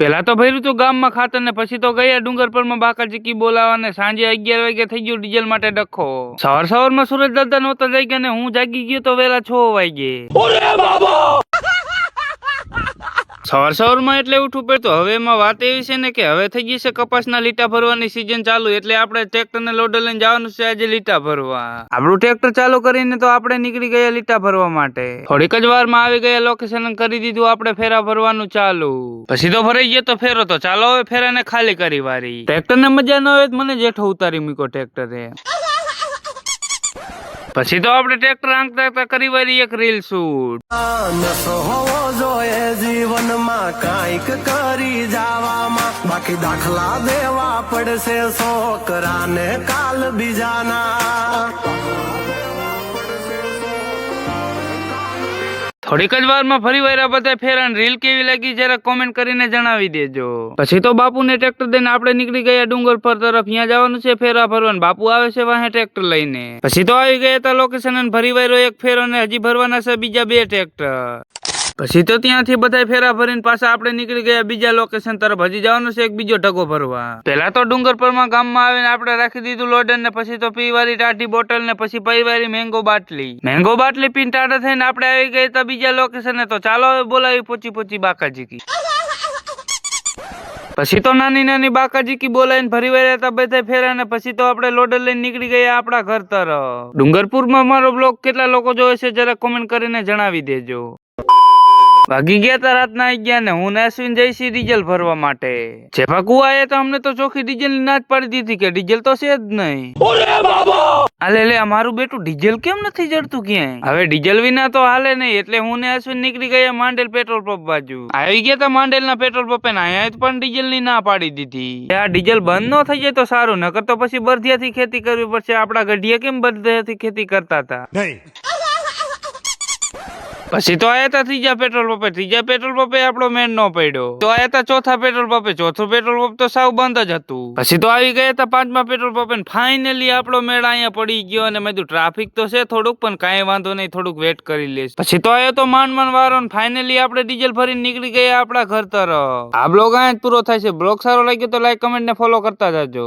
પેલા તો ભર્યું તું ગામમાં ખાતર ને પછી તો ગયા ડુંગરપુરમાં બાકાચીકી બોલાવા ને સાંજે 11 વાગે થઈ ગયું ડીઝલ માટે ડખો. સવારમાં સુરજ દાદા નહોતા જઈ ગયા ને હું જાગી ગયો તો વેલા 6 વાગે. સવારમાં એટલે ઉઠવું પડતું. હવે એમાં વાત એવી છે ને કે હવે થઈ ગઈ છે કપાસના લીટા ભરવાની સિઝન ચાલુ, એટલે આપણે ટ્રેક્ટર ને લોડર લઈને જવાનું છે આજે લીટા ભરવા. આપણું ટ્રેક્ટર ચાલુ કરીને તો આપણે નીકળી ગયા લીટા ભરવા માટે. થોડીક જ વારમાં આવી ગયા લોકેશન, કરી દીધું આપણે ફેરા ભરવાનું ચાલુ. પછી તો ભરાઈ ગયો તો ફેરો, તો ચાલો હવે ફેરાને ખાલી કરી વારી. ટ્રેક્ટર ને મજા ન આવે મને જેઠો ઉતારી મૂક્યો ટ્રેક્ટરે. પછી તો આપણે ટ્રેક્ટર આંકતા કરી વારી એક રીલ શૂટ. જીવનમાં કાંઈક કરી જાવામાં, બાકી દાખલા દેવા પડશે છોકરાને કાલ બીજાના. થોડીક જ વારમાં ફરી વાર્યા બધા ફેરા. રીલ કેવી લાગી જરા કોમેન્ટ કરીને જણાવી દેજો. પછી તો બાપુને ટ્રેક્ટર દઈને આપણે નીકળી ગયા ડુંગર પર તરફ. અહીંયા જવાનું છે ફેરા ભરવાનું. બાપુ આવે છે વાહે ટ્રેક્ટર લઈને. પછી તો આવી ગયા હતા લોકેશન અને ભરી વાર્યો એક ફેરો ને હજી ભરવાના છે બીજા 2 ટ્રેક્ટર. પછી તો ત્યાંથી બધા ફેરા ભરીને પાછા આપણે નીકળી ગયા બીજા લોકેશન તરફ. હજી જવાનું છે એક બીજો ઢગો ભરવા. પેલા તો ડુંગરપુરમાં ગામમાં આવીને આપણે રાખી દીધું લોડર ને પછી તો પીવારી ટાઢી બોટલ ને પછી પીવારી મેંગો બાટલી પીને ટાઢા થઈને આપણે આવી ગયા હતા બીજા લોકેશન. તો ચાલો હવે બોલાવી પોચી બાકાજીકી. પછી તો નાની બાકાજીકી બોલાવીને ભરી વાર્યા હતા બધા ફેરા ને પછી તો આપણે લોડર લઈને નીકળી ગયા આપણા ઘર તરફ. ડુંગરપુરમાં મારો બ્લોગ કેટલા લોકો જોવે છે જરા કોમેન્ટ કરીને જણાવી દેજો. વાગી ગયા તા રાતના 11 ને હું ને અશ્વિન જઈશી ડીઝલ ભરવા માટે. જેફા કુવાએ તો અમને તો ચોખ્ખી ડીઝલ ની ના જ પાડી દીધી કે ડીઝલ તો છે જ નહીં. હાલે લે મારું બેટું ડીઝલ કેમ નથી જડતું ક્યાંય. હવે ડીઝલ વિના તો હાલે નહીં, એટલે હું ને અશ્વિન નીકળી ગયા માંડેલ પેટ્રોલ પંપ બાજુ. આવી ગયા તા માંડેલ ના પેટ્રોલ પંપે ને અહીંયા પણ ડીઝલ ની ના પાડી દીધી. આ ડીઝલ બંધ ન થઈ જાય તો સારું, નકર તો પછી બરધિયાથી ખેતી કરવી પડશે. આપડા ગઢિયા કેમ બરધિયાથી ખેતી કરતા હતા. પછી તો આયા તા ત્રીજા પેટ્રોલ પંપે આપણો મેન નો પડ્યો. તો આયા તા ચોથા પેટ્રોલ પંપે. ચોથું પેટ્રોલ પંપ તો સાવ બંધ જ હતું. પછી તો આવી ગયા તા 5મા પેટ્રોલ પંપે. ફાઇનલી આપણો મેળ અહીંયા પડી ગયો. અને મેં કીધું ટ્રાફિક તો છે થોડુંક, પણ કાંઈ વાંધો નહીં, થોડુંક વેટ કરી લઈશ. પછી તો આયો તો માંડ વારો. ફાઇનલી આપણે ડીઝલ ભરીને નીકળી ગયા આપણા ઘર તરફ. આ બ્લોગ અહીંયા જ પૂરો થાય છે. બ્લોગ સારો લાગ્યો તો લાઈક, કમેન્ટ ને ફોલો કરતા જજો.